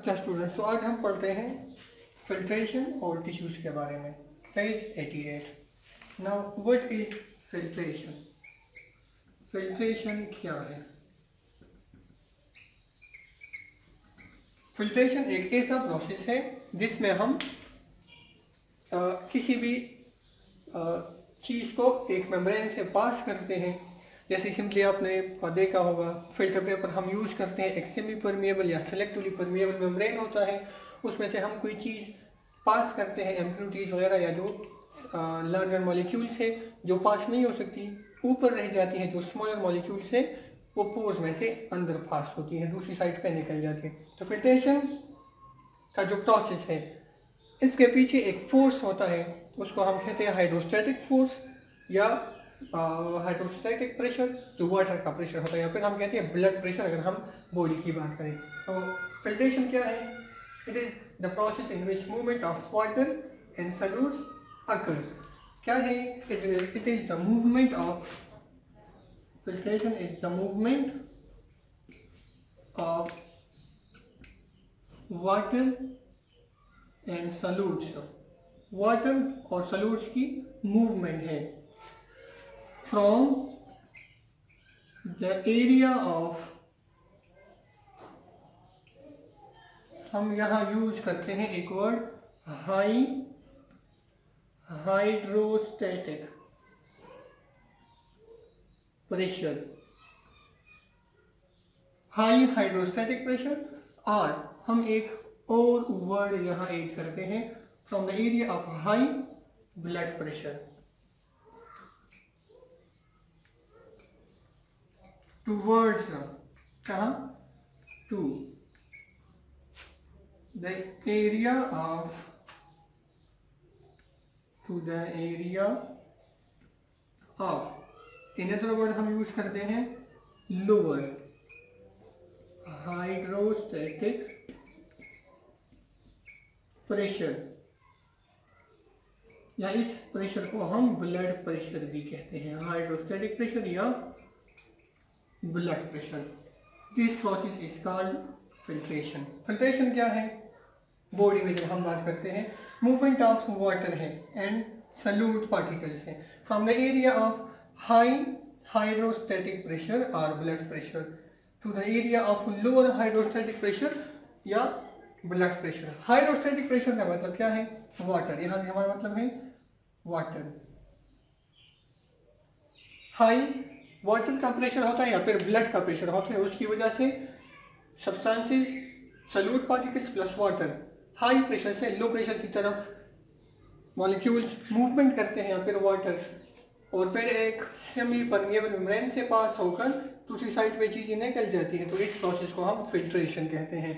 अच्छा स्टूडेंट्स, तो आज हम पढ़ते हैं फिल्ट्रेशन और टिश्यूज़ के बारे में। Page 88। Now what is filtration? Filtration क्या है? फिल्ट्रेशन एक ऐसा प्रोसेस है जिसमें हम किसी भी चीज़ को एक मेम्ब्रेन से पास करते हैं। जैसे सिंपली आपने देखा होगा, फिल्टर पेपर हम यूज़ करते हैं, एक सेमी परमिएबल या सेलेक्टिवली परमिएबल मेम्ब्रेन होता है, उसमें से हम कोई चीज़ पास करते हैं, इम्प्योरिटीज वगैरह या जो लार्जर मॉलिक्यूल्स है जो पास नहीं हो सकती, ऊपर रह जाती हैं, जो स्मॉलर मॉलिक्यूल्स है वो पोर्स में से अंदर पास होती है, दूसरी साइड पे निकल जाती है। तो फिल्ट्रेशन का जो प्रोसेस है, इसके पीछे एक फोर्स होता है, उसको हम कहते हैं हाइड्रोस्टैटिक फोर्स या हाइड्रोस्टैटिक प्रेशर, जो वाटर का प्रेशर होता है, या फिर हम कहते हैं ब्लड प्रेशर अगर हम बॉडी की बात करें। तो फिल्ट्रेशन क्या है? It is the process in which movement of water and solutes occurs. क्या है? It is the movement of filtration is the movement of water and solutes. Water और सॉल्यूट्स की मूवमेंट है फ्रॉम द एरिया ऑफ, हम यहां use करते हैं एक word hydrostatic pressure, high hydrostatic pressure, और हम एक और वर्ड यहां ऐड करते हैं from the area of high blood pressure towards, कहाँ? To the area of, to the area of, in other word हम यूज करते हैं लोअर हाइड्रोस्टैटिक प्रेशर, या इस प्रेशर को हम ब्लड प्रेशर भी कहते हैं, हाइड्रोस्टैटिक प्रेशर या blood pressure. This process is called filtration. Filtration क्या है? बॉडी में जब हम बात करते हैं, मूवमेंट ऑफ वाटर है एंड सॉल्यूट पार्टिकल्स है from the area of high hydrostatic pressure और blood pressure to the area of lower hydrostatic pressure या ब्लड प्रेशर। हाइड्रोस्टैटिक प्रेशर का मतलब क्या है? वाटर, यहां से हमारा मतलब है वाटर। हाई वाटर का प्रेशर होता है या फिर ब्लड का प्रेशर होता है, उसकी वजह से substances, solute particles plus water high pressure से लो प्रेशर की तरफ मॉलिक्यूल्स मूवमेंट करते हैं, या फिर वाटर, और फिर एक सेमी परमिएबल मेम्ब्रेन से पास होकर दूसरी साइड पे चीजें निकल जाती हैं। तो इस प्रोसेस को हम फिल्ट्रेशन कहते हैं।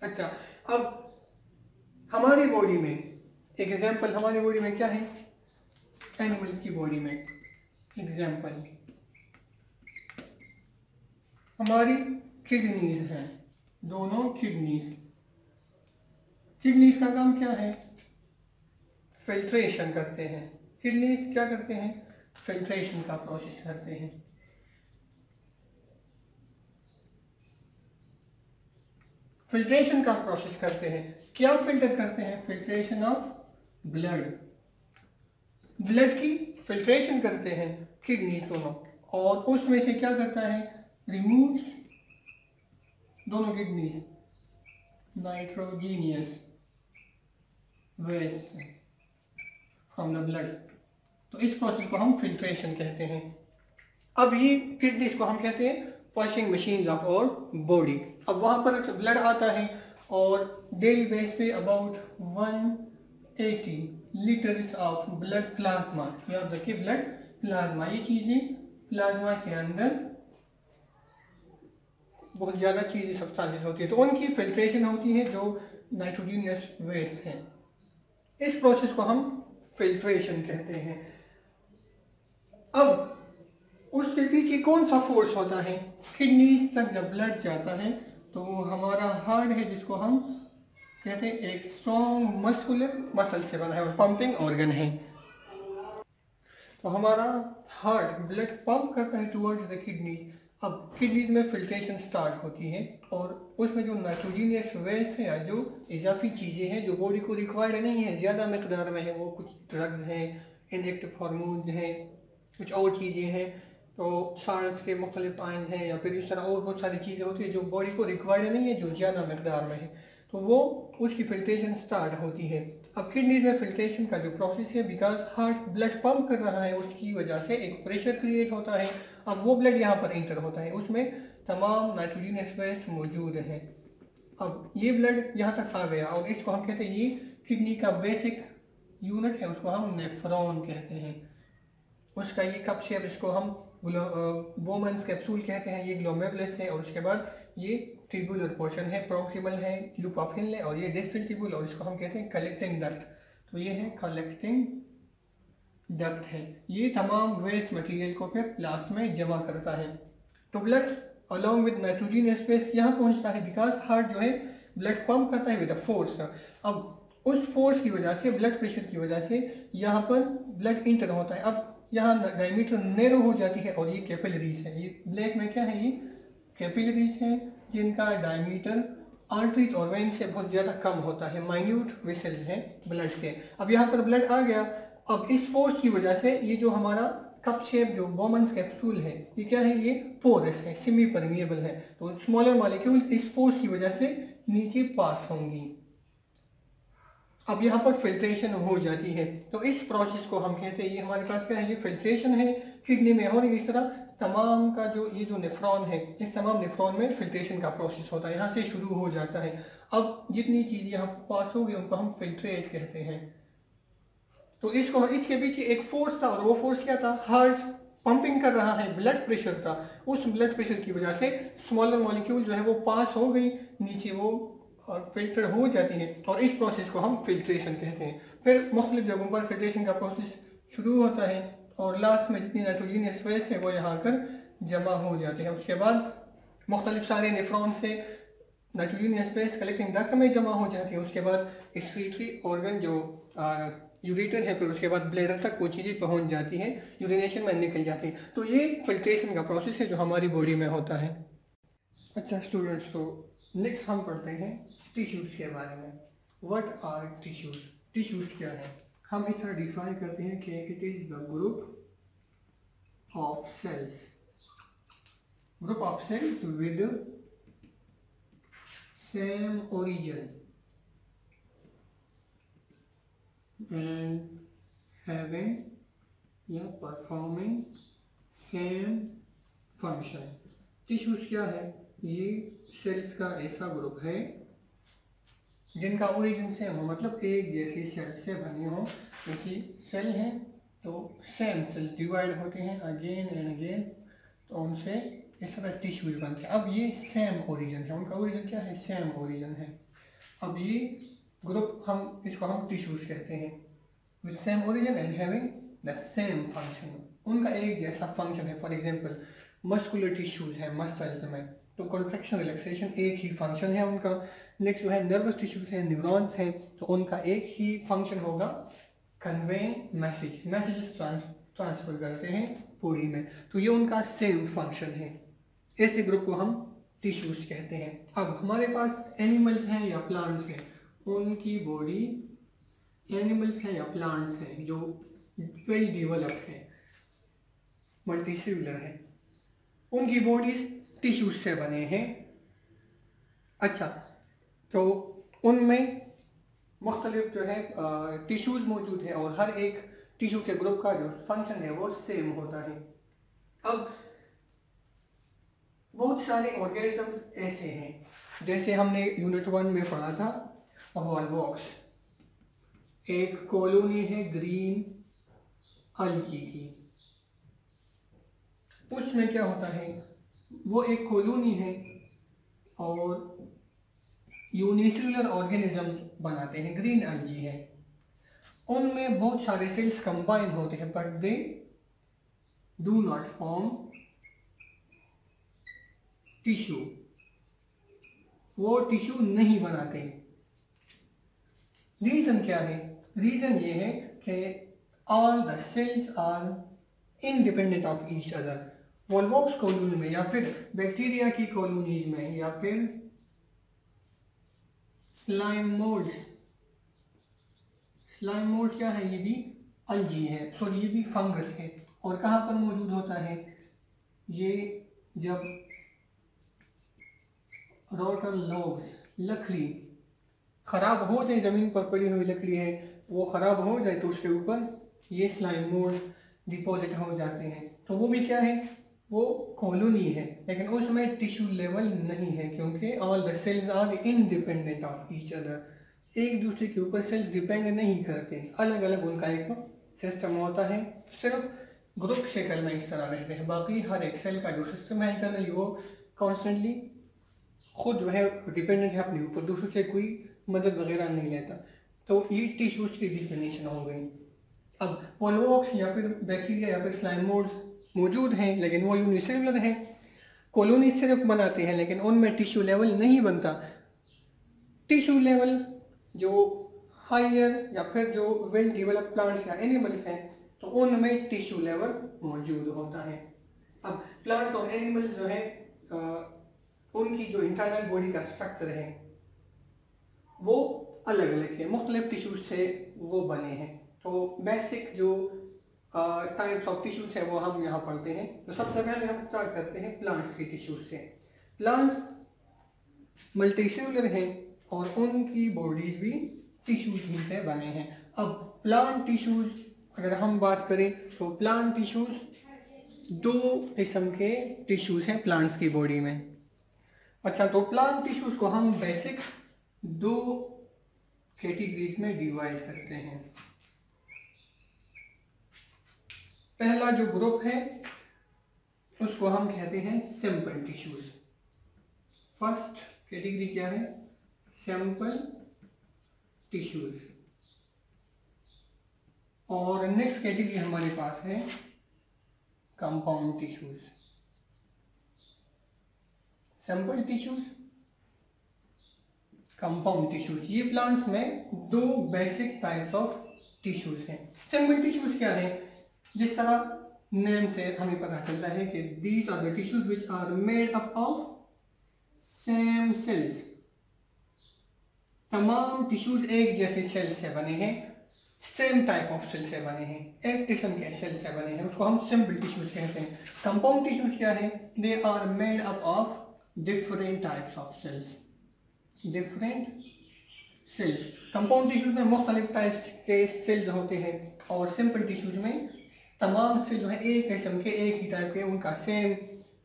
अच्छा, अब हमारी बॉडी में एग्जाम्पल, हमारी बॉडी में क्या है? एनिमल की बॉडी में एग्जाम्पल हमारी किडनीज हैं, दोनों किडनीज। किडनीज का काम क्या है? फिल्ट्रेशन करते हैं। किडनीज क्या करते हैं? फिल्ट्रेशन का प्रोसेस करते हैं। फिल्ट्रेशन का प्रोसेस करते हैं। क्या फिल्टर करते हैं? फिल्ट्रेशन ऑफ ब्लड, ब्लड की फिल्ट्रेशन करते हैं किडनीज दोनों, और उसमें से क्या करता है? रिमूव दोनों kidneys nitrogenous waste from the blood. तो इस प्रोसेस को हम फिल्ट्रेशन कहते हैं। अब ये किडनीज को हम कहते हैं washing machines of our body. अब वहां पर ब्लड आता है और डेली बेस पे about 180 litres of blood plasma, याद रखिए ब्लड प्लाज्मा, ये चीजें प्लाज्मा के अंदर बहुत ज़्यादा चीज़ें सब्सटेंसेस होती है, तो उनकी फिल्ट्रेशन होती है जो नाइट्रोजीनियस वेस्ट हैं। इस प्रोसेस को हम फिल्ट्रेशन कहते हैं। अब उसके पीछे कौन सा फोर्स होता है? किडनीज तक जब ब्लड जाता है तो हमारा हार्ट है, जिसको हम कहते हैं एक स्ट्रॉन्ग मस्कुलर मसल से बना है और पंपिंग ऑर्गन है। तो हमारा हार्ट ब्लड पंप करता है टुवर्ड्स द किडनीज, अब किडनीज में फिल्ट्रेशन स्टार्ट होती है और उसमें जो नाइट्रोजीनियस वेस्ट है या जो इजाफी चीज़ें हैं जो बॉडी को रिक्वायर्ड नहीं है, ज़्यादा मकदार में है, वो कुछ ड्रग्स हैं, इंजेक्टिव हार्मोन्स हैं, कुछ और चीज़ें हैं, तो साल्ट्स के मुख्तलिफ आयन हैं या फिर इस तरह और बहुत सारी चीज़ें होती है जो बॉडी को रिक्वायर्ड नहीं है, जो ज़्यादा मकदार में है, तो वो उसकी फिल्ट्रेशन स्टार्ट होती है। अब किडनीज में फिल्ट्रेशन का जो प्रोसेस है, बिकॉज हार्ट ब्लड पंप कर रहा है, उसकी वजह से एक प्रेशर क्रिएट होता है। अब वो ब्लड यहाँ पर इंटर होता है, उसमें तमाम नाइट्रोजनस वेस्ट मौजूद हैं। अब ये ब्लड यहाँ तक आ गया और इसको हम कहते हैं ये किडनी का बेसिक यूनिट है, उसको हम नेफ्रॉन कहते हैं। उसका ये कप शेप, इसको हम बोमन्स कैप्सूल कहते हैं, ये ग्लोमेरुलस है। और उसके बाद ये ट्यूबुलर पोर्शन है, प्रॉक्सिमल है, लूपा फिनले, और ये डिस्टल ट्यूबुल, और इसको हम कहते हैं कलेक्टिंग डक्ट। तो ये है कलेक्टिंग डक्ट है, ये तमाम वेस्ट मटेरियल को फिर लास्ट में जमा करता है। तो blood along with nitrogenous waste यहाँ पहुँचता है, बिकॉज हार्ट जो है ब्लड पंप करता है विद अ फोर्स। अब उस फोर्स की वजह से, ब्लड प्रेशर की वजह से यहाँ पर ब्लड इंटर होता है। अब यहाँ डायमीटर नैरो हो जाती है और ये कैपिलरीज है। ये ब्लैक में क्या है, ये कैपिलरीज है जिनका डायमीटर आर्टरीज और वेन से बहुत ज़्यादा कम होता है, माइन्यूट वेसल्स हैं ब्लड के। अब यहाँ पर ब्लड आ गया, अब इस फोर्स की वजह से ये जो हमारा कप शेप जो बोमन्स कैप्सूल है, ये क्या है, ये पोरस है, सेमी परमिएबल है। तो स्मॉलर मॉलिक्यूल इस फोर्स की वजह से नीचे पास होंगी। अब यहाँ पर फिल्ट्रेशन हो जाती है। तो इस प्रोसेस को हम कहते हैं, ये हमारे पास क्या है, ये फिल्ट्रेशन है किडनी में। और इस तरह तमाम का जो ये जो नेफ्रॉन है, इस तमाम नेफ्रॉन में फिल्ट्रेशन का प्रोसेस होता है, यहाँ से शुरू हो जाता है। अब जितनी चीज़ यहाँ पास होगी उनको हम फिल्ट्रेट कहते हैं। तो इसको, इसके पीछे एक फोर्स था और वो फोर्स क्या था, हार्ट पंपिंग कर रहा है, ब्लड प्रेशर था। उस ब्लड प्रेशर की वजह से स्मॉलर मॉलिक्यूल जो है वो पास हो गई नीचे, वो फिल्टर हो जाती है, और इस प्रोसेस को हम फिल्ट्रेशन कहते हैं। फिर मुख्तलिफ जगहों पर फिल्ट्रेशन का प्रोसेस शुरू होता है और लास्ट में जितनी नाइट्रोजनस वेस्ट है वो यहाँ आकर जमा हो जाते हैं। उसके बाद मुख्तलिफ सारे नेफ्रॉन से नाइट्रोजनस वेस्ट कलेक्टिंग डक्ट में जमा हो जाती है। उसके बाद एक्सक्रीटरी ऑर्गन जो यूरेटर है, फिर उसके बाद ब्लैडर तक वो चीज़ें पहुँच जाती हैं, यूरिनेशन में निकल जाती है। तो ये फिल्ट्रेशन का प्रोसेस है जो हमारी बॉडी में होता है। अच्छा स्टूडेंट्स, तो नेक्स्ट हम पढ़ते हैं टिश्यूज़ के बारे में। What are tissues? टिश्यूज़ क्या है? हम इस तरह डिफाइन करते हैं कि it is the group of cells, group of cells with same origin and having या performing same function। टिश्यूज क्या है? ये सेल्स का ऐसा ग्रुप है जिनका ओरिजिन सेम हो, मतलब एक जैसी सेल से बनी हो। ऐसी सेल है तो सेम सेल्स डिवाइड होते हैं अगेन एंड अगेन, तो उनसे इस तरह टिश्यूज बनते हैं। अब ये सेम ओरिजिन है, उनका ओरिजिन क्या है, सेम ओरिजिन है। अब ये ग्रुप हम इसको हम टिश्यूज कहते हैं, with same origin and having the same function. उनका एक जैसा फंक्शन है। फॉर एग्जांपल मस्कुलर टिश्यूज है मसल्स में, तो कॉन्ट्रैक्शन रिलैक्सेशन एक ही फंक्शन है उनका। नेक्स्ट जो है नर्वस टिश्यूज है, न्यूरॉन्स हैं, तो उनका एक ही फंक्शन होगा, कन्वे मैसेज, मैसेजेस ट्रांसफर करते हैं बॉडी में, तो ये उनका सेम फंक्शन है। ऐसे ग्रुप को हम टिश्यूज कहते हैं। अब हमारे पास एनिमल्स हैं या प्लांट्स हैं, उनकी बॉडी, एनिमल्स हैं या प्लांट्स हैं जो वेल डेवलप्ड है, मल्टीसेलुलर है, उनकी बॉडीज टिश्यूज से बने हैं। अच्छा, तो उनमें मुख्तलिफ जो है टिश्यूज मौजूद है और हर एक टिश्यू के ग्रुप का जो फंक्शन है वो सेम होता है। अब बहुत सारे ऑर्गेनिजम्स ऐसे हैं, जैसे हमने यूनिट 1 में पढ़ा था वॉलवॉक्स, एक कॉलोनी है ग्रीन अलगी की। उसमें क्या होता है, वो एक कॉलोनी है और यूनिसेलुलर ऑर्गेनिज्म बनाते हैं, ग्रीन अलगी है। उनमें बहुत सारे सेल्स कंबाइन होते हैं but they do not form tissue, वो टिश्यू नहीं बनाते। रीजन क्या है? रीजन ये है कि all the cells are independent of each other, volvox colony में या फिर बैक्टीरिया की कॉलोनीज में या फिर स्लाइम मोल्ड्स। स्लाइम मोल्ड क्या है? ये भी अलजी है, सॉरी ये भी फंगस है। और कहाँ पर मौजूद होता है ये? जब रोटन लॉग्स, लकड़ी खराब हो जाए, जमीन पर पड़ी हुई लकड़ी है वो खराब हो जाए तो उसके ऊपर ये स्लाइम मोल्ड डिपॉजिट हो जाते हैं। तो वो भी क्या है? वो कॉलोनी है, लेकिन उसमें टिश्यू लेवल नहीं है, क्योंकि all the cells are independent of each other. एक दूसरे के ऊपर सेल्स डिपेंड नहीं करते, अलग अलग उनका एक सिस्टम होता है, सिर्फ ग्रुप शक्ल में इस तरह रहते हैं। बाकी हर एक सेल का जो सिस्टम है इंटरनली वो कॉन्स्टेंटली खुद जो है डिपेंडेंट है अपने ऊपर, दूसरों से कोई मदद वगैरह नहीं लेता। तो ये टिश्यूज की डिफिनेशन हो गई। अब वोल्वॉक्स या फिर बैक्टीरिया या फिर स्लाइम मोल्ड्स मौजूद हैं, लेकिन वो यूनिसेलुलर हैं, कॉलोनी सिर्फ बनाते हैं, लेकिन उनमें टिश्यू लेवल नहीं बनता। टिश्यू लेवल जो हायर या फिर जो वेल डेवलप्ड प्लांट्स या एनिमल्स हैं तो उनमें टिश्यू लेवल मौजूद होता है। अब प्लांट्स और एनिमल्स जो है उनकी जो इंटरनल बॉडी का स्ट्रक्चर है वो अलग अलग है, मुख्तलिफ टिश्यूज से वो बने हैं। तो बेसिक जो टाइप्स ऑफ टिश्यूज है वो हम यहाँ पढ़ते हैं। तो सबसे पहले हम स्टार्ट करते हैं प्लांट्स के टिश्यूज से। प्लांट्स मल्टीसेलुलर हैं और उनकी बॉडीज भी टिश्यूज ही से बने हैं। अब प्लांट टिश्यूज अगर हम बात करें तो प्लांट टिश्यूज दो किस्म के टिश्यूज हैं प्लांट्स की बॉडी में। अच्छा, तो प्लांट टिश्यूज को हम बेसिक दो कैटेगरीज में डिवाइड करते हैं। पहला जो ग्रुप है उसको हम कहते हैं सिंपल टिश्यूज। फर्स्ट कैटेगरी क्या है? Simple tissues. और नेक्स्ट कैटेगरी हमारे पास है compound tissues. Simple tissues, compound tissues, ये प्लांट्स में दो बेसिक टाइप्स ऑफ टिश्यूज हैं। सिंपल टिश्यूज क्या है? जिस तरह नेम से हमें पता चलता है कि these are the tissues which are made up of same cells. तमाम टिश्यूज एक जैसे सेल से बने हैं, सेम टाइप ऑफ सेल से बने हैं, एक किस्म के सेल से बने हैं, उसको हम सिंपल टिश्यूज कहते हैं। कंपाउंड टिश्यूज क्या है? They are made up of different types of cells. Different cells, compound tissues में मुख्तलिफ टाइप्स के सेल्स होते हैं और सिंपल टिश्यूज में तमाम सेल जो है एक किस्म के, एक ही टाइप के, उनका सेम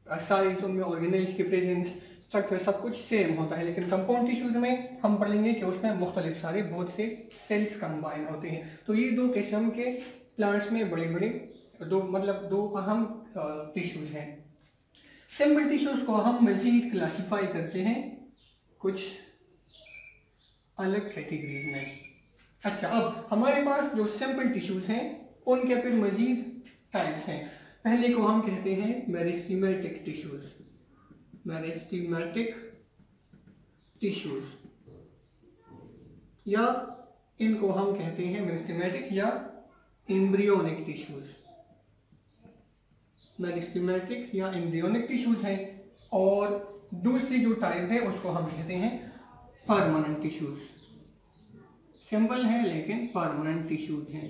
साइज, उनमें ऑर्गेनेल्स की प्रेजेंस, स्ट्रक्चर सब कुछ सेम होता है। लेकिन कंपाउंड टिश्यूज में हम पढ़ेंगे कि उसमें मुख्तलिफ सारे बहुत से सेल्स कंबाइन होते हैं। तो ये दो किस्म के प्लांट्स में बड़े बड़े दो अहम टिश्यूज हैं। सिंपल टिश्यूज को हम मजीद क्लासीफाई करते हैं कुछ अलग कैटेगरीज में। अच्छा, अब हमारे पास जो सिंपल टिश्यूज हैं उनके फिर मजीद टाइप्स हैं। पहले को हम कहते हैं मेरिस्टेमेटिक टिश्यूज। मेरिस्टेमेटिक टिश्यूज या इनको हम कहते हैं मेरिस्टेमेटिक या एम्ब्रियोनिक टिश्यूज। मेरिस्टेमेटिक या एम्ब्रियोनिक टिश्यूज हैं। और दूसरी जो टाइप है उसको हम कहते हैं परमानेंट टिश्यूज। सिंपल है लेकिन परमानेंट टिश्यूज हैं।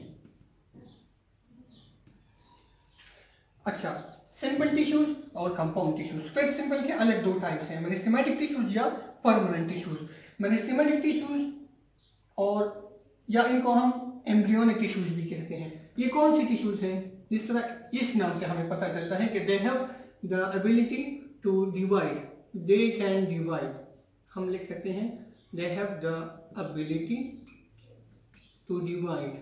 अच्छा, सिंपल टिश्यूज और कंपाउंड टिश्यूज। फिर सिंपल के अलग दो टाइप्स हैं, मेरिस्टेमेटिक टिश्यूज या परमानेंट टिश्यूज। मेरिस्टेमेटिक टिश्यूज और या इनको हम एम्ब्रियोनिक टिश्यूज भी कहते हैं। ये कौन सी टिश्यूज हैं? जिस तरह इस नाम से हमें पता चलता है कि they have the ability to divide, they can divide. हम लिख सकते हैं they have the ability to divide,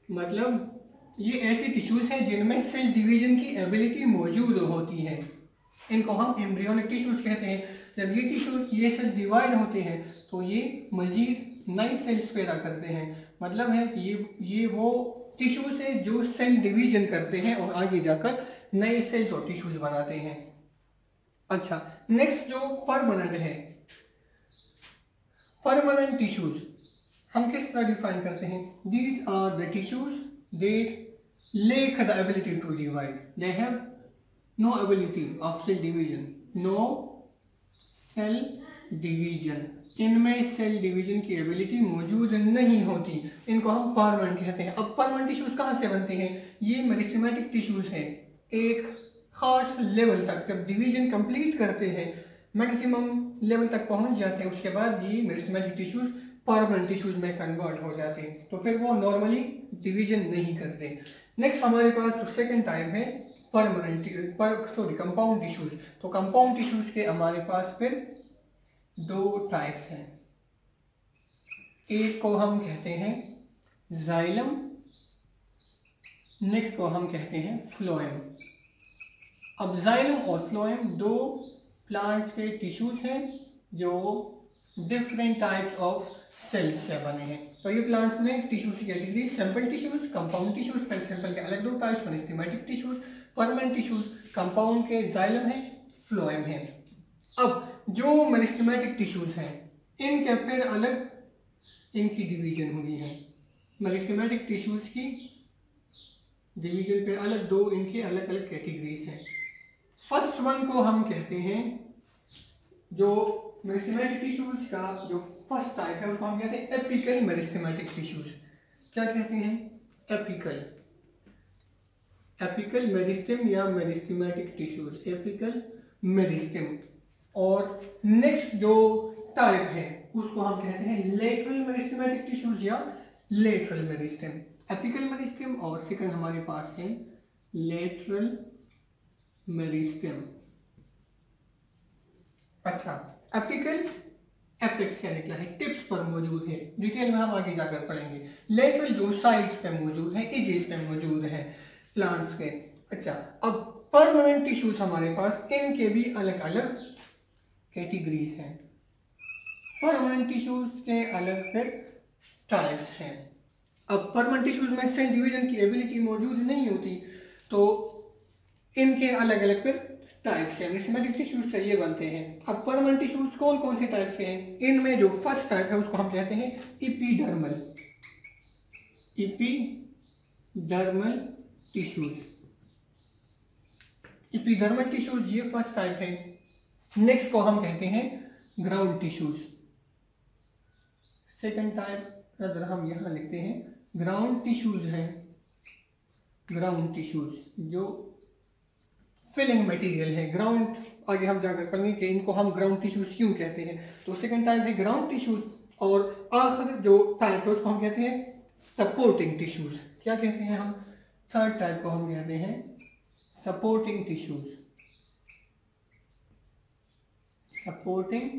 मतलब ये ऐसी टिश्यूज हैं जिनमें सेल डिवीजन की एबिलिटी मौजूद होती है। इनको हम एम्ब्रियोनिक टिश्यूज कहते हैं। जब ये टिश्यूज ये सेल्स डिवाइड होते हैं तो ये मजीद नए सेल्स पैदा करते हैं। मतलब है कि ये वो टिश्यूज है जो सेल डिवीजन करते हैं और आगे जाकर नए सेल्स और टिश्यूज बनाते हैं। अच्छा, नेक्स्ट जो परमानेंट है, परमानेंट टिश्यूज हम किस तरह डिफाइन करते हैं? These are the tissues that lack the ability to divide, they have no ability of cell division, no cell division, इनमें सेल डिवीजन की एबिलिटी मौजूद नहीं होती, इनको हम परमानेंट कहते हैं। अब परमानेंट टिश्यूज कहाँ से बनते हैं? ये मेरिस्टेमेटिक टिश्यूज हैं। एक खास लेवल तक जब डिवीजन कंप्लीट करते हैं, मैक्सिमम लेवल तक पहुंच जाते हैं, उसके बाद ये मेरिस्टेमेटिक टिश्यूज परमानेंट टिश्यूज में कन्वर्ट हो जाते हैं, तो फिर वो नॉर्मली डिवीजन नहीं करते। नेक्स्ट हमारे पास जो सेकेंड टाइप है कंपाउंड टिश्यूज। तो कंपाउंड टिश्यूज के हमारे पास फिर दो टाइप्स हैं। एक को हम कहते हैं जाइलम, नेक्स्ट को हम कहते हैं फ्लोएम। अब जाइलम और फ्लोएम दो प्लांट्स के टिश्यूज हैं जो डिफरेंट टाइप्स ऑफ सेल्स से बने हैं। तो ये प्लांट्स में टिश्यूज की category simple tissues, compound tissues, फिर सिंपल के अलग दो types, meristematic tissues, permanent tissues. Compound के जाइलम है, फ्लोएम है। अब जो मेरिस्टेमेटिक टिश्यूज हैं इनके फिर अलग इनकी डिवीजन हुई है। मेरिस्टेमेटिक टिश्यूज की डिवीजन फिर अलग दो इनके अलग अलग कैटेगरीज हैं। फर्स्ट वन को हम कहते हैं, जो मेरिस्टेमेटिक टिश्यूज का जो फर्स्ट टाइप है उसको हम कहते हैं एपिकल मेरिस्टेमेटिक टिश्यूज। क्या कहते हैं? एपिकल, एपिकल मेरिस्टेम या मेरिस्टेमेटिक टिश्यूज, एपिकल मेरिस्टेम। और नेक्स्ट जो टाइप है उसको हम कहते हैं लेटरल मेरिस्टेमेटिक टिश्यूज या लेटरल मेरिस्टेम। एपिकल मेरिस्टेम और सेकंड हमारे पास है लेटरल मेरिस्टेम। अच्छा, एपिकल एपेक्स से निकला है, टिप्स पर मौजूद है, डिटेल में हम आगे जाकर पढ़ेंगे। लेटरल जो साइड्स पे मौजूद है, एजेस पे मौजूद है प्लांट्स के। अच्छा, अब परमानेंट टिश्यूज हमारे पास, इनके भी अलग अलग कैटेगरीज हैं। परमानेंट टिश्यूज के अलग फिर टाइप्स हैं। अब परमानेंट टिश्यूज में सेल डिवीजन की एबिलिटी मौजूद नहीं होती, तो इनके अलग अलग फिर टाइप्स हैं। मेरिस्टेमेटिक टिश्यूज से ये बनते हैं। अब परमानेंट टिश्यूज कौन कौन से टाइप के हैं? इनमें जो फर्स्ट टाइप है उसको हम कहते हैं epidermal, epidermal tissues. Epidermal tissues ये फर्स्ट टाइप है। नेक्स्ट को हम कहते हैं ग्राउंड टिश्यूज। सेकंड टाइप अगर हम यहां लिखते हैं ग्राउंड टिश्यूज है, ग्राउंड टिश्यूज जो फिलिंग मटेरियल है। ग्राउंड आगे हम जाकर पढ़ेंगे कि इनको हम ग्राउंड टिश्यूज क्यों कहते हैं। तो सेकंड टाइप है ग्राउंड टिश्यूज, और आखिर जो टाइप है उसको हम कहते हैं सपोर्टिंग टिश्यूज। क्या कहते हैं हम? थर्ड टाइप को हम कहते हैं सपोर्टिंग टिश्यूज, सपोर्टिंग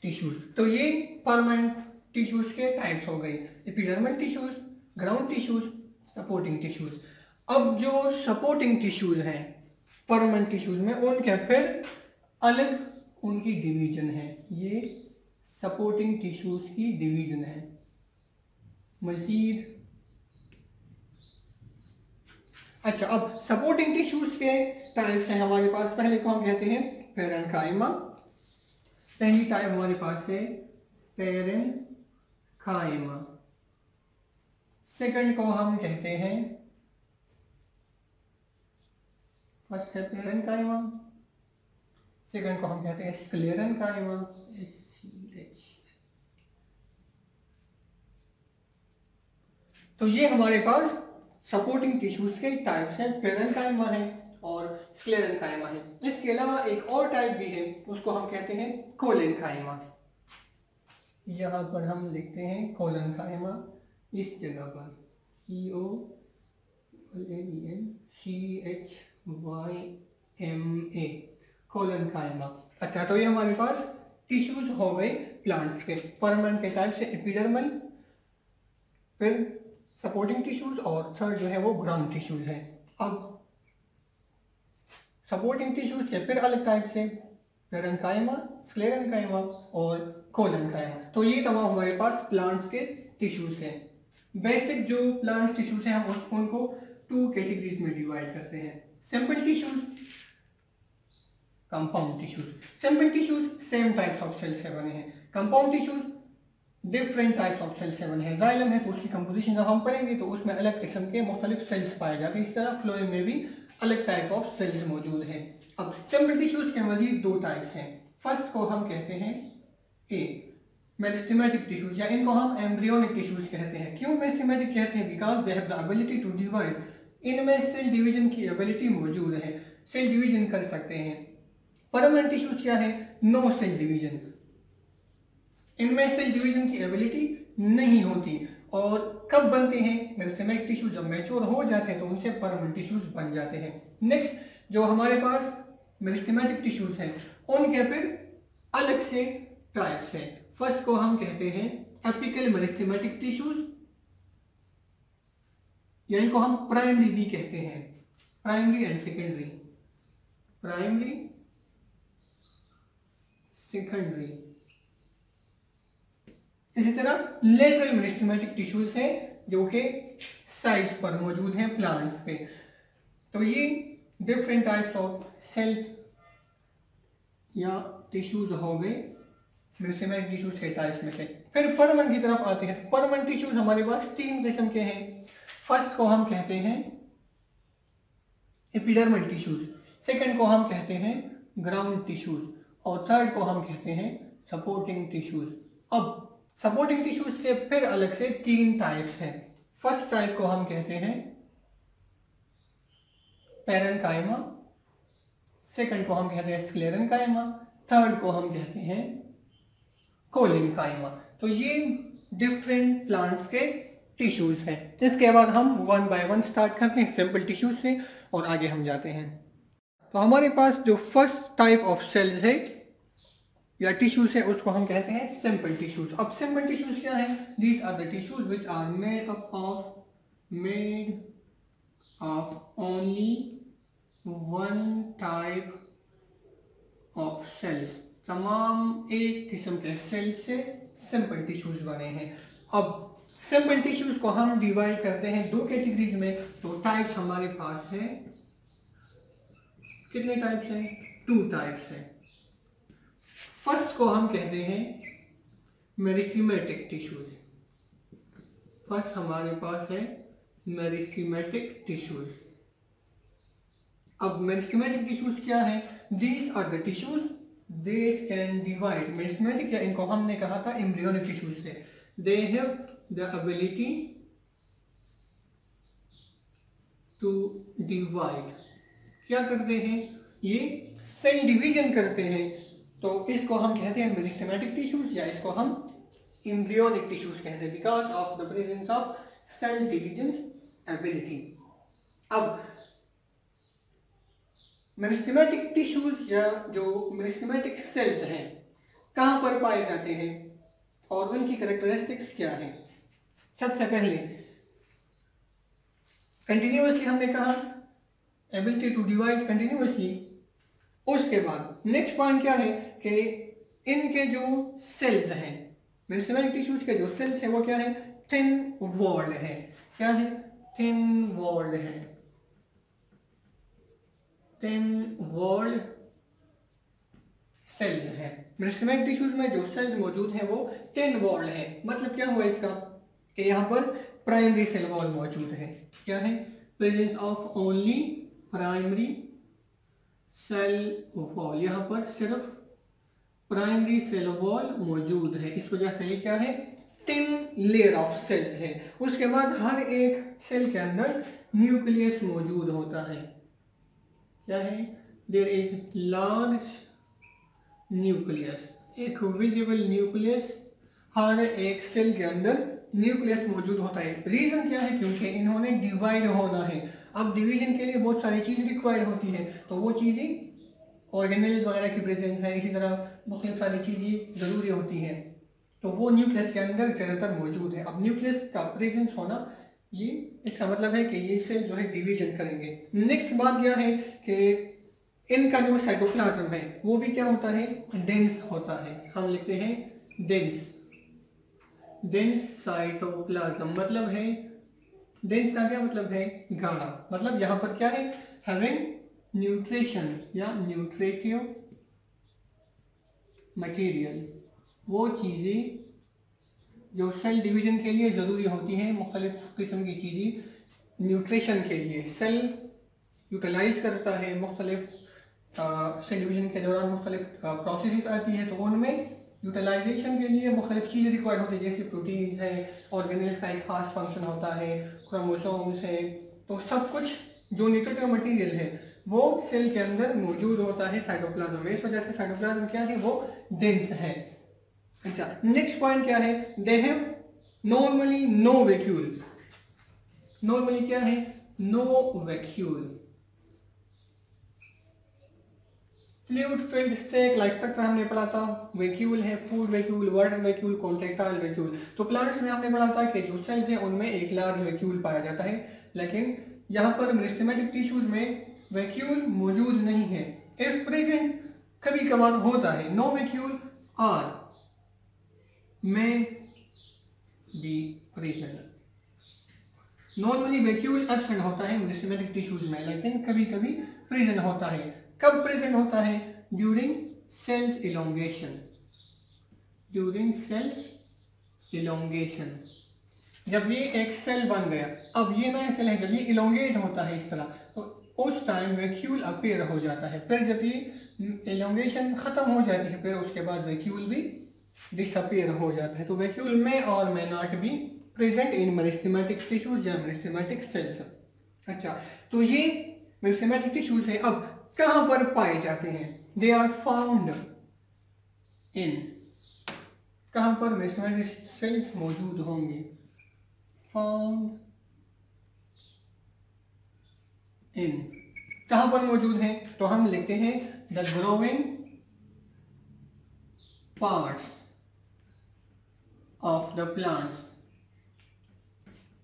टिश्यूज। तो ये परमानेंट टिश्यूज के टाइप्स हो गए, epidermal tissues, ground tissues, supporting tissues. अब जो सपोर्टिंग टिश्यूज हैं परमानेंट टिश्यूज में, उनके फिर अलग उनकी डिवीजन है। ये सपोर्टिंग टिश्यूज की डिवीजन है। मजीद अच्छा, अब सपोर्टिंग टिश्यूज के टाइप्स हैं हमारे पास। पहले को हम कहते हैं पेरेन्काइमा, पहली टाइप हमारे पास है पेरेन्काइमा। सेकंड को हम कहते हैं, फर्स्ट है पेरेन्काइमा, सेकंड को हम कहते हैं स्क्लेरेन्काइमा। तो ये हमारे पास सपोर्टिंग टिश्यूज के टाइप्स हैं, पेरेन्काइमा है और स्क्लेरेन्काइमा है। इसके अलावा एक और टाइप भी है, उसको हम कहते हैं कोलेन्काइमा। यहाँ पर हम लिखते हैं कोलेन्काइमा, इस जगह पर COLENCHYMA, कोलेन्काइमा। अच्छा, तो ये हमारे पास टिश्यूज हो गए प्लांट्स के। परमानेंट के टाइप से एपिडर्मल, फिर सपोर्टिंग टिश्यूज, और थर्ड जो है वो ग्राउंड टिश्यूज है। अब सपोर्टिंग टिश्यूज के फिर अलग टाइप से पेरेन्काइमा, स्क्लेरेन्काइमा और कोलेन्काइमा। तो ये तमाम हमारे पास प्लांट्स के टिश्यूज हैं। बेसिक जो प्लांट्स टिश्यूज हैं हम उनको टू कैटेगरीज में डिवाइड करते हैं, simple tissues, compound tissues. Simple tissues same types of cell से बने हैं, compound tissues different types of cell से बने हैं। जाइलम है तो उसकी कंपोजिशन जब हम पढ़ेंगे तो उसमें अलग किस्म के मुख्तलिफ सेल्स पाए जाते हैं। इस तरह फ्लोएम में भी अलग टाइप ऑफ सेल्स मौजूद हैं। अब सिंपल टिश्यूज के मजीद दो टाइप्स हैं। फर्स्ट को हम कहते हैं ए मेरिस्टेमेटिक टिश्यूज, या इनको हम एम्ब्रियोनिक टिश्यूज कहते हैं। क्यों मेरिस्टेमेटिक कहते हैं? Because they have the ability to divide, इनमें सेल डिवीजन की एबिलिटी मौजूद है, सेल डिवीजन कर सकते हैं। परमानेंट टिश्यूज क्या है? नो सेल डिवीजन, इनमें सेल डिवीजन की एबिलिटी नहीं होती। और कब बनते हैं? मेरिस्टेमेटिक टिश्यूज जब मैच्योर हो जाते हैं तो उनसे परमानेंट टिश्यूज बन जाते हैं। नेक्स्ट जो हमारे पास मेरिस्टेमेटिक टिश्यूज हैं उनके फिर अलग से टाइप्स हैं। फर्स्ट को हम कहते हैं एपिकल मेरिस्टेमेटिक टिश्यूज, या इनको हम प्राइमरी भी कहते हैं, primary and secondary, primary secondary. इसी तरह लेटरल मेरिस्टेमेटिक टिश्यूज हैं जो कि साइड्स पर मौजूद हैं प्लांट्स पे। तो ये डिफरेंट टाइप्स ऑफ सेल्स या टिश्यूज हो गए मेरिस्टेमेटिक टिश्यूज के टाइप्स में से। फिर परमानेंट की तरफ आते हैं। परमानेंट टिश्यूज हमारे पास तीन किस्म के हैं। फर्स्ट को हम कहते हैं एपिडर्मल टिश्यूज, सेकंड को हम कहते हैं ग्राउंड टिश्यूज, और थर्ड को हम कहते हैं सपोर्टिंग टिश्यूज। अब सपोर्टिंग टिश्यूज के फिर अलग से तीन टाइप्स हैं। फर्स्ट टाइप को हम कहते हैं पैरेन्काइमा, सेकंड को हम कहते हैं स्क्लेरेन्काइमा, थर्ड को हम कहते हैं कोलेन्काइमा। तो ये डिफरेंट प्लांट्स के टिश्यूज हैं। इसके बाद हम वन बाय वन स्टार्ट करते हैं सिंपल टिश्यूज से और आगे हम जाते हैं। तो हमारे पास जो फर्स्ट टाइप ऑफ सेल्स है या टिश्यूज है उसको हम कहते हैं सिंपल टिश्यूज। अब सिंपल टिश्यूज क्या है? These are the tissues which are made of only one type of cells. तमाम एक किस्म के सेल्स से सिंपल टिश्यूज बने हैं। अब सिंपल टिश्यूज को हम डिवाइड करते हैं दो कैटेगरीज में। तो टाइप्स हमारे पास है, कितने टाइप्स हैं? टू टाइप्स हैं। फर्स्ट को हम कहते हैं मेरिस्टेमेटिक टिश्यूज। फर्स्ट हमारे पास है मेरिस्टेमेटिक टिश्यूज। अब मेरिस्टेमेटिक टिश्यूज क्या है? These are the tissues that can divide. Meristematic या इनको हमने कहा था एम्ब्रियोनिक टिश्यूज से। They have the ability to divide. क्या करते हैं? ये सेल डिवीजन करते हैं। तो इसको हम कहते हैं मेरिस्टेमेटिक टिश्यूज, या इसको हम एम्ब्रियोनिक टिश्यूज कहते हैं because of the presence of cell division ability. अब मेरिस्टेमेटिक टिश्यूज या जो मेरिस्टेमेटिक सेल्स हैं कहां पर पाए जाते हैं और उनकी कैरेक्टरिस्टिक्स क्या है? सबसे पहले कंटिन्यूअसली हमने कहा एबिलिटी टू डिवाइड कंटिन्यूअसली। उसके बाद नेक्स्ट पॉइंट क्या है कि इनके जो सेल्स हैं, मेरिस्टेमेटिक टिश्यूज के जो सेल्स हैं वो क्या है? थिन वॉल्ड है। क्या है? थिन वॉल्ड है। थिन वॉल्ड सेल्स है। मेरिस्टेमेटिक टिश्यूज में जो सेल्स मौजूद हैं वो थिन वॉल्ड है। मतलब क्या हुआ इसका कि यहाँ पर प्राइमरी सेल वॉल मौजूद है। क्या है? Presence of only primary cell wall. यहाँ पर सिर्फ प्राइमरी सेल वॉल मौजूद है, इस वजह से ये क्या है? थिन लेयर ऑफ सेल्स है। उसके बाद हर एक सेल के अंदर न्यूक्लियस मौजूद होता है। क्या है? देयर इज लार्ज न्यूक्लियस, एक विजिबल न्यूक्लियस हर एक सेल के अंदर न्यूक्लियस मौजूद होता है। रीजन क्या है? क्योंकि इन्होंने डिवाइड होना है। अब डिवीजन के लिए बहुत सारी चीज़ रिक्वायर्ड होती है, तो वो चीज़ें ऑर्गेनेल्स वगैरह की प्रेजेंस है, इसी तरह बहुत सारी चीज़ें ज़रूरी होती हैं, तो वो न्यूक्लियस के अंदर ज़्यादातर मौजूद है। अब न्यूक्लियस का प्रेजेंस होना, ये इसका मतलब है कि ये सेल जो है डिवीजन करेंगे। नेक्स्ट बात क्या है कि इनका जो साइटोप्लाज्म है वो भी क्या होता है? डेंस होता है। हम लिखते हैं डेंस। डेंस साइटोप्लाज्म मतलब है, डेंस का क्या मतलब है? गाढ़ा। मतलब यहाँ पर क्या है? हैविंग न्यूट्रिशन या न्यूट्रिटिव मटेरियल, वो चीज़ें जो सेल डिवीजन के लिए ज़रूरी होती हैं, मुख्तलिफ किस्म की चीज़ें न्यूट्रिशन के लिए, सेल यूटिलाइज करता है, मुख्तलिफ सेल डिवीजन के दौरान मुख्तलिफ प्रोसेस आती है, तो उनमें यूटिलाइजेशन के लिए मुख्तलिफ चीज़ें रिक्वायर्ड होती है, जैसे प्रोटीन्स है, ऑर्गेनेल्स का एक खास फंक्शन होता है, क्रोमोसोम्स है, तो सब कुछ जो न्यूट्रिटिव मटेरियल है वो सेल के अंदर मौजूद होता है साइटोप्लाज्म में। इस वजह से साइटोप्लाज्म क्या है, वो डेंस है। अच्छा, नेक्स्ट पॉइंट क्या है, they have normally no vacuole. Normally क्या है, no vacuole. Fluid filled sac like structure हमने पढ़ा था, वैक्यूल है, food vacuole, water vacuole, contractile vacuole. तो प्लांट्स में हमने पढ़ा था कि जो सेल्स हैं उनमें एक लार्ज वैक्यूल पाया जाता है, लेकिन यहाँ पर मेरिस्टेमेटिक टिश्यूज में वैक्यूल मौजूद नहीं है। इफ प्रेजेंट कभी कभार होता है, नो वैक्यूल आर में be present. Normally vacuole absent होता है मेरिस्टेमेटिक टिश्यूज में, लेकिन कभी कभी प्रेजेंट होता है। कब प्रेजेंट होता है, during cells elongation. During cells elongation, जब ये एक सेल बन गया, अब ये नया सेल है, जब ये इलोंगेट होता है इस तरह, तो उस टाइम वैक्यूल अपीयर हो जाता है। फिर जब ये इलोंगेशन खत्म हो जाती है, फिर उसके बाद वैक्यूल भी डिसअपीयर हो जाता है। तो वैक्यूल में और में not be present in meristematic tissues या मेरिस्टेमेटिक सेल्स। अच्छा, तो ये मेरिस्टेमेटिक टिश्यूज है, अब कहां पर पाए जाते हैं, दे आर फाउंड इन, कहां पर मेरिस्टेमेटिक सेल्स मौजूद होंगे, फाउंड इन, कहां पर मौजूद हैं, तो हम लिखते हैं the growing parts of the plants.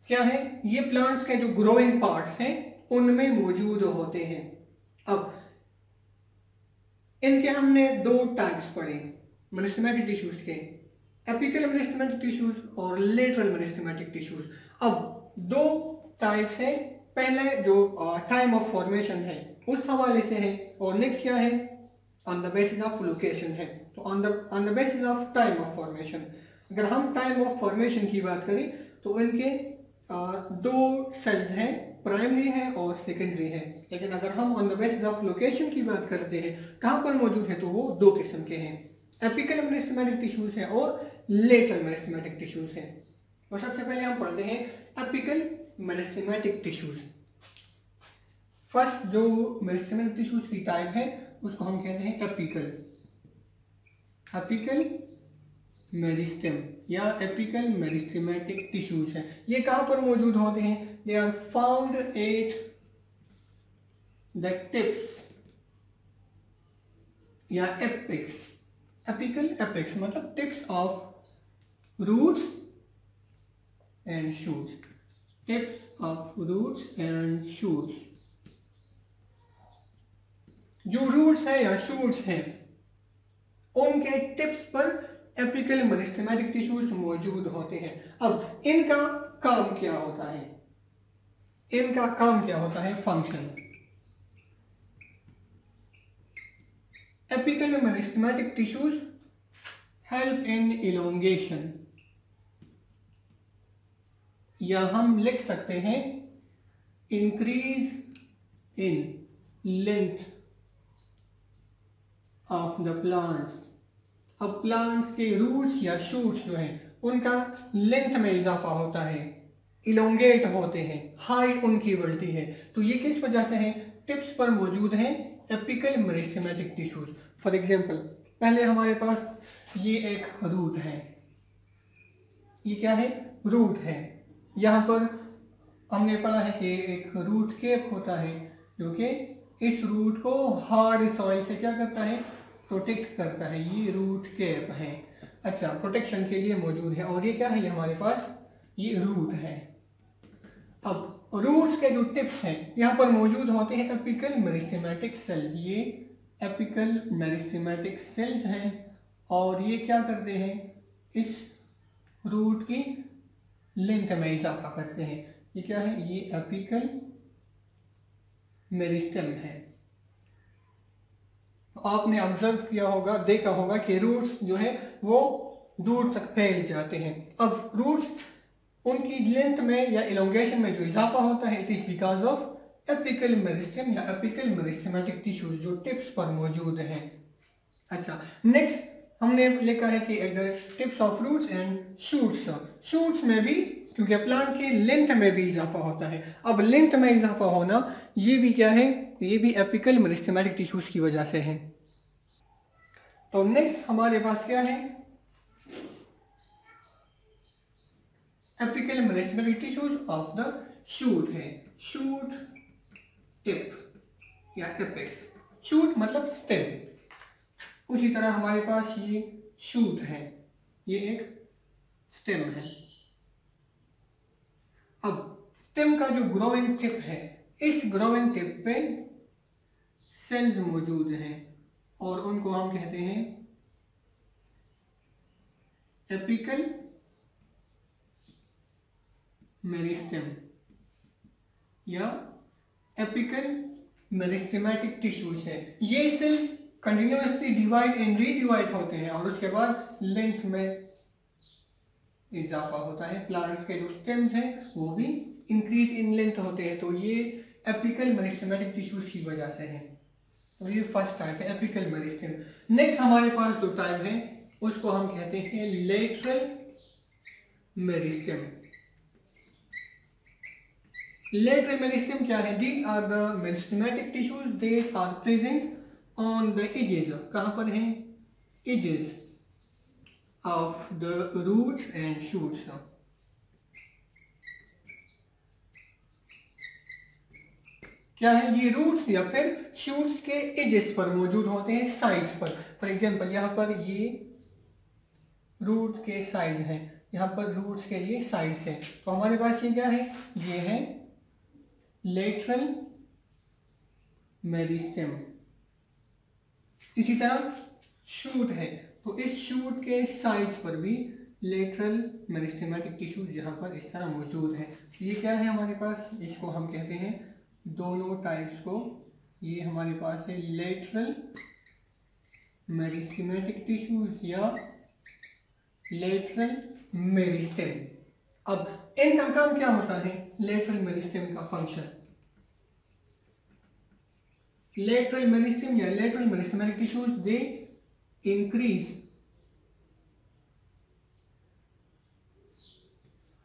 क्या है, ये प्लांट्स के जो ग्रोइंग पार्ट्स हैं उनमें मौजूद होते हैं। अब इनके हमने दो टाइप्स पढ़े मेरिस्टेमेटिक टिश्यूज के, एपिकल मेरिस्टेमेटिक टिश्यूज और लेटरल मेरिस्टेमेटिक टिश्यूज। अब दो टाइप्स हैं, पहले जो टाइम ऑफ फॉर्मेशन है उस हवाले से है, और नेक्स्ट क्या है, on the basis of location है। तो on the basis of time of formation, अगर हम टाइम ऑफ फॉर्मेशन की बात करें तो इनके दो सेल्स हैं, प्राइमरी है और सेकेंडरी है। लेकिन अगर हम on the basis of location की बात करते हैं कहां पर मौजूद है, तो वो दो किस्म के हैं, एपिकल मेरिस्टेमेटिक टिश्यूज हैं और लेटरल मेरिस्टेमेटिक टिश्यूज हैं। और सबसे पहले हम पढ़ते हैं एपिकल मेरिस्टेमेटिक टिश्यूज। फर्स्ट जो मेरिस्टेमेटिक टिश्यूज की टाइप है उसको हम कहते हैं एपिकल, एपिकल मेरिस्टेम या एपिकल मेरिस्टेमेटिक टिश्यूज है। ये कहां पर मौजूद होते हैं, they are found at the tips या एपेक्स। एपिकल एपेक्स मतलब tips of roots and shoots, tips of roots and shoots. जो रूट्स है या शूट्स हैं उनके टिप्स पर एपिकल मेरिस्टेमेटिक टिश्यूज मौजूद होते हैं। अब इनका काम क्या होता है, इनका काम क्या होता है, function. Apical meristematic tissues help in elongation, या हम लिख सकते हैं increase in length of the plants. अब प्लांट्स के रूट्स या शूट्स जो हैं उनका लेंथ में इजाफा होता है, इलोंगेट होते हैं, हाइट उनकी बढ़ती है। तो ये किस वजह से है, टिप्स पर मौजूद हैं apical meristematic tissues. For example, पहले हमारे पास ये एक रूट है, ये क्या है, रूट है। यहाँ पर हमने पढ़ा है कि एक रूट केप होता है जो कि इस रूट को हार्ड सॉइल से क्या करता है, प्रोटेक्ट करता है। ये रूट केप है, अच्छा, प्रोटेक्शन के लिए मौजूद है। और ये क्या है, ये हमारे पास ये रूट है। अब रूट्स के जो टिप्स हैं यहाँ पर मौजूद होते हैं एपिकल मेरिस्टेमेटिक सेल्स। ये एपिकल मेरिस्टेमेटिक सेल्स हैं और ये क्या करते हैं, इस रूट की लेंथ में इजाफा करते हैं। ये क्या है, ये एपिकल मेरिस्टेम है। आपने ऑब्जर्व किया होगा, देखा होगा कि रूट्स जो है वो दूर तक फैल जाते हैं। अब रूट्स उनकी लेंथ में या इलोंगेशन में जो इजाफा होता है, it is because of apical meristem या एपिकल मेरिस्टेमेटिक टिश्यूज जो टिप्स पर मौजूद हैं। अच्छा, नेक्स्ट हमने लिखा है कि अगर tips of roots and shoots, shoots में भी क्योंकि प्लांट की लेंथ में भी इजाफा होता है। अब लेंथ में इजाफा होना ये भी क्या है, ये भी एपिकल मेरिस्टेमेटिक टिश्यूज की वजह से है। तो नेक्स्ट हमारे पास क्या है, apical meristematic tissues of the shoot है, शूट टिप या एपेक्स। शूट मतलब स्टेम। उसी तरह हमारे पास ये शूट है, ये एक स्टेम है। अब स्टेम का जो ग्रोइंग टिप है, इस ग्रोइंग टिप पे सेल्स मौजूद हैं और उनको हम कहते हैं एपिकल मेरिस्टेम या एपिकल मेरिस्टेमेटिक टिश्यूज है। ये cells continuously divide and redivide होते हैं और उसके बाद लेंथ में इजाफा होता है। प्लांट्स के जो स्टेम्स हैं वो भी इंक्रीज इन लेंथ होते हैं। तो ये एपिकल मेरिस्टेमेटिक टिश्यूज की वजह से है। तो ये फर्स्ट टाइप है एपिकल मेरिस्टेम। नेक्स्ट हमारे पास जो टाइप है उसको हम कहते हैं लेटरल मेरिस्टेम। लेटरल मेरिस्टेम क्या है? These are the meristematic tissues that are present on the edges. कहां पर हैं? Edges of the roots and shoots। क्या है ये? रूट्स या फिर शूट्स के एजेस पर मौजूद होते हैं, साइड्स पर। फॉर एग्जांपल यहाँ पर ये रूट के साइड हैं, यहाँ पर रूट्स के लिए साइड्स हैं। तो हमारे पास ये क्या है? ये है लेटरल मेरिस्टेम। इसी तरह शूट है, तो इस शूट के साइड्स पर भी लेटरल मेरिस्टेमेटिक टिश्यूज यहाँ पर इस तरह मौजूद है। ये क्या है हमारे पास? इसको हम कहते हैं, दोनों टाइप्स को, ये हमारे पास है लेटरल मेरिस्टेमेटिक टिश्यूज या लेटरल मेरिस्टेम। अब इनका काम क्या होता है? लेटरल मेरिस्टेम का फंक्शन, लेटरल मेरिस्टेम या lateral meristematic tissues they increase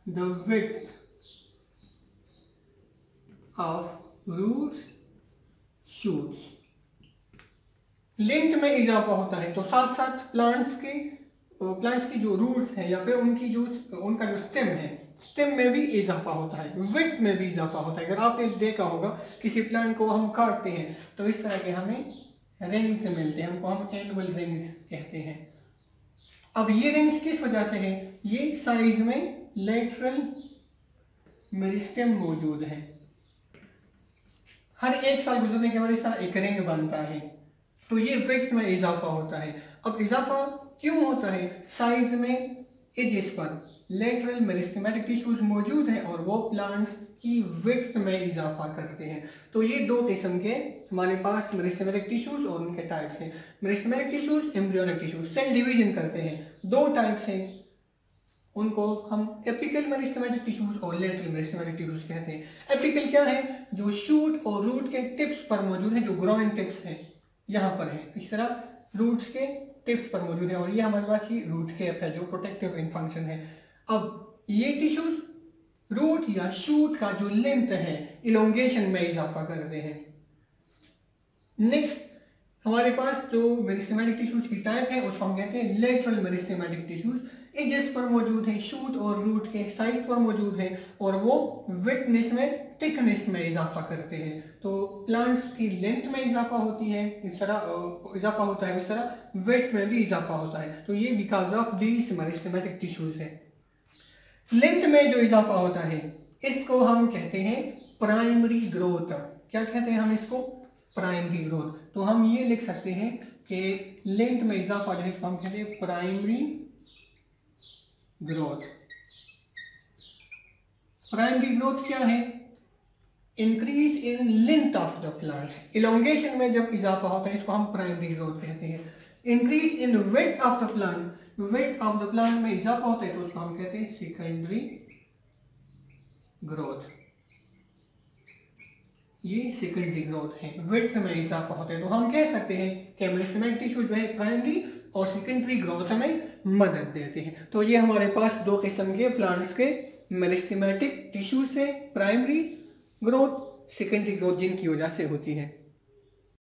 the width of roots shoots। Length में इजाफा होता है, तो साथ साथ प्लांट्स की जो रूट्स हैं या फिर उनका जो स्टेम है, स्टेम में भी इजाफा होता है, विड्थ में भी इजाफा होता है। अगर आपने देखा होगा किसी प्लांट को हम काटते हैं तो इस तरह के हमें रिंग्स मिलते हैं, हमको हम एनुअल रिंग्स कहते हैं। अब ये रिंग्स किस वजह से है? ये साइज में लेटरल मेरिस्टेम मौजूद है। हर एक साल गुजरने के बाद इस तरह एक रिंग बनता है, तो ये विड्थ में इजाफा होता है। अब इजाफा क्यों होता है? साइज में एजेस पर लेटरल मेरिस्टेमेटिक टिश्यूज मौजूद हैं और वो प्लांट्स की विड्थ में इजाफा करते हैं। तो ये दो किस्म के हमारे पास मेरिस्टेमेटिक टिश्यूज और उनके टाइप्स हैं। Meristematic tissues, embryonic tissues, cell division करते हैं, दो टाइप्स हैं, उनको हम एपिकल मेरिस्टेमेटिक टिश्यूज और लेटरल मेरिस्टेमेटिक टिश्यूज कहते हैं। एपिकल क्या है? जो शूट और रूट के टिप्स पर मौजूद है, जो ग्रोइंग टिप्स है यहाँ पर है, इस तरह रूट्स के टिप्स पर मौजूद है। और ये हमारे पास ही रूट कैप है जो प्रोटेक्टिव इन फंक्शन है। अब ये टिश्यूज रूट या शूट का जो लेंथ है, इलोंगेशन में इजाफा करते हैं। नेक्स्ट हमारे पास जो मेरिस्टेमेटिक टिश्यूज की टाइप है उसको हम कहते हैं लेटरल मेरिस्टेमेटिक टिश्यूज। एजेस पर मौजूद है, शूट और रूट के साइड्स पर मौजूद है और वो विड्थनेस में, थिकनेस में इजाफा करते हैं। तो प्लांट्स की लेंथ में इजाफा होती है, इस तरह इजाफा होता है, इस तरह विड्थ में भी इजाफा होता है। तो ये because of these meristematic tissues है। लेंथ में जो इजाफा होता है इसको हम कहते हैं प्राइमरी ग्रोथ। क्या कहते हैं हम इसको? Primary growth. तो हम ये लिख सकते हैं कि लेंथ में इजाफा जो है इसको हम कहते हैं प्राइमरी ग्रोथ। प्राइमरी ग्रोथ क्या है? Increase in length of the plants. Elongation में जब इजाफा होता है इसको हम प्राइमरी ग्रोथ कहते हैं। Increase in width of the plant, width of the plant में इजाफा होता है तो उसको हम कहते हैं सेकेंडरी ग्रोथ। ये सेकेंडरी ग्रोथ है, विड्थ में इजाफा होता है। तो हम कह सकते हैं कि मेरिस्टेमेटिक टिश्यू जो है प्राइमरी और सेकेंडरी ग्रोथ में मदद देते हैं। तो ये हमारे पास दो किस्म के प्लांट्स के मेरिस्टेमेटिक टिश्यूज है, प्राइमरी ग्रोथ, सेकेंडरी ग्रोथ जिनकी वजह से होती है।